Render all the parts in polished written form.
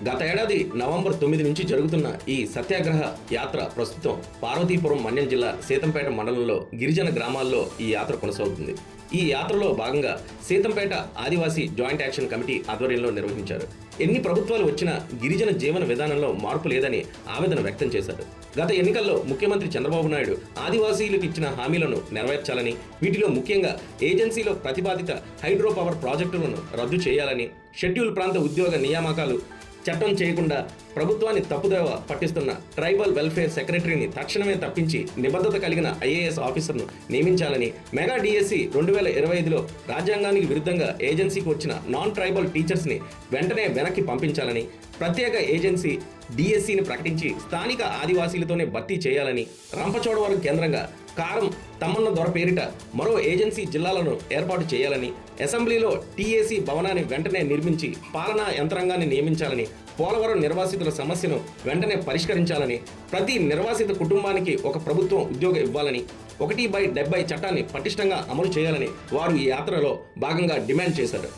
గత ఏడాది నవంబర్ 9 నుంచి జరుగుతున్న ఈ సత్యాగ్రహ యాత్ర ప్రస్తుతం పార్వతీపురం మన్యం జిల్లా సీతంపేట మండలంలో గిరిజన గ్రామాల్లో ఈ యాత్ర కొనసాగుతుంది. ఈ యాత్రలో భాగంగా సీతంపేట ఆదివాసీ జాయింట్ యాక్షన్ కమిటీ ఆధ్వర్యంలో నిర్వహించారు. ఎన్ని ప్రభుత్వాలు వచ్చినా గిరిజన జీవన విధానంలో మార్పు లేదని ఆవేదన వ్యక్తం చేశారు. గత ఎన్నికల్లో ముఖ్యమంత్రి చంద్రబాబు నాయుడు ఆదివాసీలకు ఇచ్చిన హామీలను నెరవేర్చాలని, వీటిలో ముఖ్యంగా ఏజెన్సీలో ప్రతిపాదిత హైడ్రో పవర్ ప్రాజెక్టులను రద్దు చేయాలని, షెడ్యూల్ ప్రాంత ఉద్యోగ నియామకాలు చట్టం చేయకుండా ప్రభుత్వాన్ని తప్పుదోవ పట్టిస్తున్న ట్రైబల్ వెల్ఫేర్ సెక్రటరీని తక్షణమే తప్పించి నిబద్ధత కలిగిన ఐఏఎస్ ఆఫీసర్ను నియమించాలని, మెగా డిఎస్సి 2025లో రాజ్యాంగానికి విరుద్ధంగా ఏజెన్సీకి వచ్చిన నాన్ ట్రైబల్ టీచర్స్ని వెంటనే వెనక్కి పంపించాలని, ప్రత్యేక ఏజెన్సీ డిఎస్సిని ప్రకటించి స్థానిక ఆదివాసీలతోనే భర్తీ చేయాలని, రంపచోడవరం కేంద్రంగా కారం తమ్మన్న దొర పేరిట మరో ఏజెన్సీ జిల్లాలను ఏర్పాటు చేయాలని, అసెంబ్లీలో టీఏసీ భవనాన్ని వెంటనే నిర్మించి పాలనా యంత్రాంగాన్ని నియమించాలని, పోలవరం నిర్వాసితుల సమస్యను వెంటనే పరిష్కరించాలని, ప్రతి నిర్వాసిత కుటుంబానికి ఒక ప్రభుత్వం ఉద్యోగం ఇవ్వాలని, 1/70 చట్టాన్ని పటిష్టంగా అమలు చేయాలని వారు ఈ యాత్రలో భాగంగా డిమాండ్ చేశారు.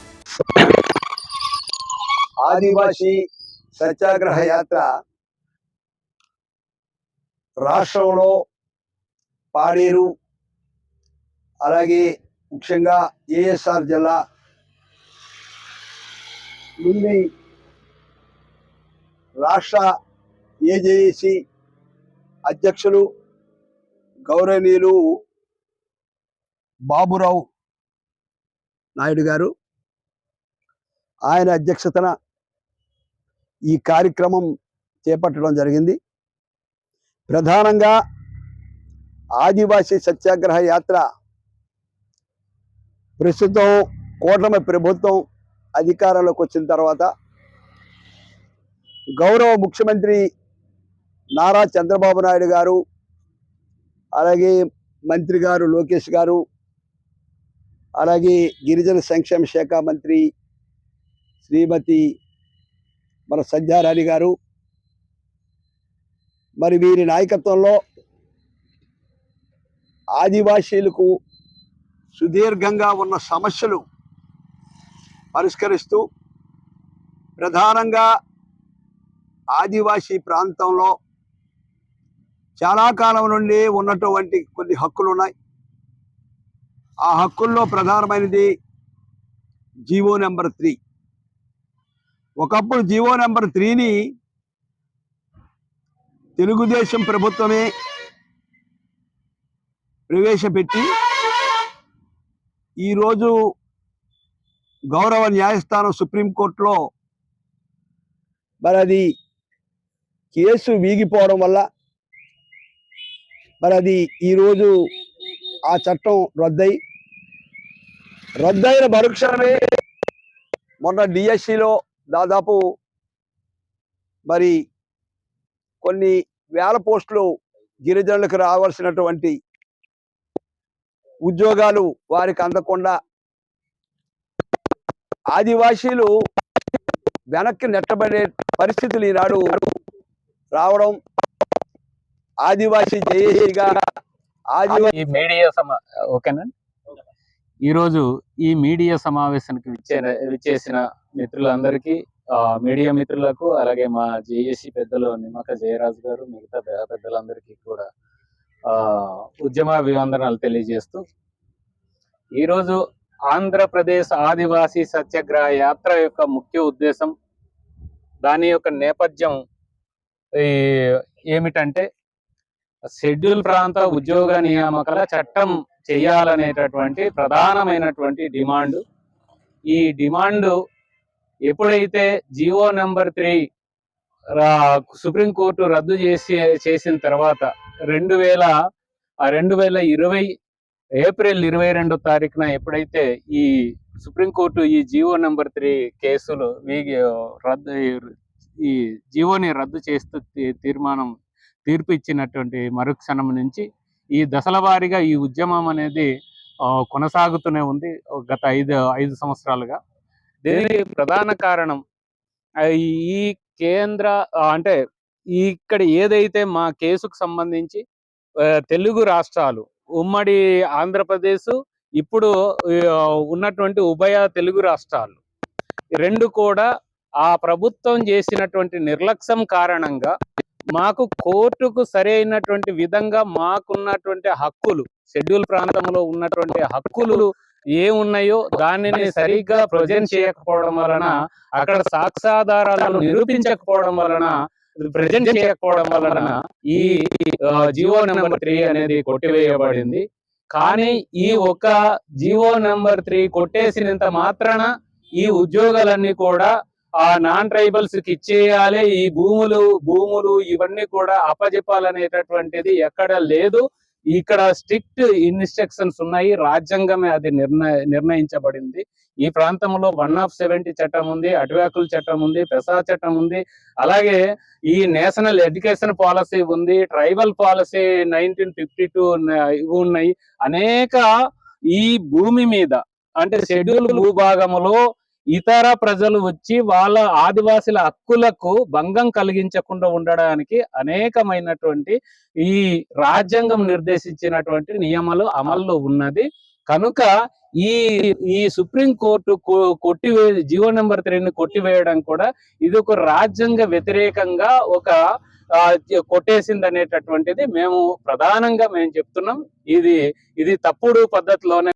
ఆదివాసీ సత్యాగ్రహ యాత్ర రాష్ట్రంలో పాడేరు, అలాగే ముఖ్యంగా ఏఎస్ఆర్ జిల్లా నుండి రాష్ట్ర ఏజేఏసీ అధ్యక్షులు గౌరవనీయులు బాబురావు నాయుడు గారు, ఆయన అధ్యక్షతన ఈ కార్యక్రమం చేపట్టడం జరిగింది. ప్రధానంగా ఆదివాసీ సత్యాగ్రహ యాత్ర ప్రస్తుతం కూటమి ప్రభుత్వం అధికారంలోకి వచ్చిన తర్వాత గౌరవ ముఖ్యమంత్రి నారా చంద్రబాబు నాయుడు గారు, అలాగే మంత్రి గారు లోకేష్ గారు, అలాగే గిరిజన సంక్షేమ శాఖ మంత్రి శ్రీమతి మన సంధ్యారాణి గారు, మరి వీరి నాయకత్వంలో ఆదివాసీలకు సుదీర్ఘంగా ఉన్న సమస్యలు పరిష్కరిస్తూ, ప్రధానంగా ఆదివాసీ ప్రాంతంలో చాలా కాలం నుండి ఉన్నటువంటి కొన్ని హక్కులు ఉన్నాయి. ఆ హక్కుల్లో ప్రధానమైనది జీవో నెంబర్ 3. ఒకప్పుడు జీవో నెంబర్ 3ని తెలుగుదేశం ప్రభుత్వమే ప్రవేశపెట్టి ఈరోజు గౌరవ న్యాయస్థానం సుప్రీంకోర్టులో మరి అది కేసు వీగిపోవడం వల్ల మరి అది ఈరోజు ఆ చట్టం రద్దయిన మరుక్షణమే మొన్న డిఎస్సిలో దాదాపు మరి కొన్ని వేల పోస్టులు గిరిజనులకు రావాల్సినటువంటి ఉద్యోగాలు వారికి అందకుండా ఆదివాసీలు వెనక్కి నెట్టబడే పరిస్థితులు ఈనాడు రావడం, ఆదివాసీ జేఏసీగా ఈరోజు ఈ మీడియా సమావేశానికి విచ్చేసిన మిత్రులందరికీ, మీడియా మిత్రులకు, అలాగే మా జేఏసీ పెద్దలు నిమ్మక జయరాజు గారు, మిగతా పెద్దలందరికీ కూడా ఉద్యమ అభివందనాలు తెలియజేస్తూ, ఈరోజు ఆంధ్రప్రదేశ్ ఆదివాసీ సత్యాగ్రహ యాత్ర యొక్క ముఖ్య ఉద్దేశం, దాని యొక్క నేపథ్యం ఏమిటంటే షెడ్యూల్ ప్రాంత ఉద్యోగ నియామకాల చట్టం చేయాలనేటటువంటి ప్రధానమైనటువంటి డిమాండ్. ఈ డిమాండ్ ఎప్పుడైతే జీవో నెంబర్ 3 సుప్రీంకోర్టు రద్దు చేసిన తర్వాత 2020 ఏప్రిల్ 22వ తారీఖున ఎప్పుడైతే ఈ సుప్రీంకోర్టు ఈ జీవో నెంబర్ 3 కేసులు ఈ జీవోని రద్దు చేస్తూ తీర్పు ఇచ్చినటువంటి మరుక్షణం నుంచి ఈ దశల వారీగా ఈ ఉద్యమం అనేది కొనసాగుతూనే ఉంది గత 5 సంవత్సరాలుగా. దీనికి ప్రధాన కారణం ఈ కేంద్ర అంటే ఇక్కడ ఏదైతే మా కేసుకు సంబంధించి తెలుగు రాష్ట్రాలు, ఉమ్మడి ఆంధ్రప్రదేశ్, ఇప్పుడు ఉన్నటువంటి ఉభయ తెలుగు రాష్ట్రాలు 2 కూడా ఆ ప్రభుత్వం చేసినటువంటి నిర్లక్ష్యం కారణంగా మాకు కోర్టుకు సరైనటువంటి విధంగా మాకున్నటువంటి హక్కులు, షెడ్యూల్ ప్రాంతంలో ఉన్నటువంటి హక్కులు ఏమున్నాయో దానిని సరిగ్గా ప్రజెంట్ చేయకపోవడం వలన, అక్కడ సాక్ష్యాధారాలను నిరూపించకపోవడం వలన, ప్రజెంట్ చేయకపోవడం వలన ఈ జియో నెంబర్ 3 అనేది కొట్టివేయబడింది. కానీ ఈ ఒక జియో నెంబర్ 3 కొట్టేసినంత మాత్రాన ఈ ఉద్యోగాలన్నీ కూడా ఆ నాన్ ట్రైబల్స్ కి ఇచ్చేయాలి, ఈ భూములు ఇవన్నీ కూడా అప్పజెప్పాలనేటటువంటిది ఎక్కడ లేదు. ఇక్కడ స్ట్రిక్ట్ ఇన్స్ట్రక్షన్స్ ఉన్నాయి. రాజ్యాంగమే అది నిర్ణయించబడింది. ఈ ప్రాంతంలో 170 చట్టం ఉంది, అటవీ హక్కుల చట్టం ఉంది, పెసా చట్టం ఉంది, అలాగే ఈ నేషనల్ ఎడ్యుకేషన్ పాలసీ ఉంది, ట్రైబల్ పాలసీ 1952 ఇవి ఉన్నాయి. అనేక ఈ భూమి మీద అంటే షెడ్యూల్ భూభాగంలో ఇతర ప్రజలు వచ్చి వాళ్ళ ఆదివాసుల హక్కులకు భంగం కలిగించకుండా ఉండడానికి అనేకమైనటువంటి ఈ రాజ్యాంగం నిర్దేశించినటువంటి నియమాలు అమల్లో ఉన్నది. కనుక ఈ సుప్రీం కోర్టు జియో నెంబర్ 3ని కొట్టివేయడం కూడా ఇది ఒక రాజ్యాంగ వ్యతిరేకంగా ఒక కొట్టేసింది అనేటటువంటిది మేము ప్రధానంగా చెప్తున్నాం. ఇది తప్పుడు పద్ధతిలోనే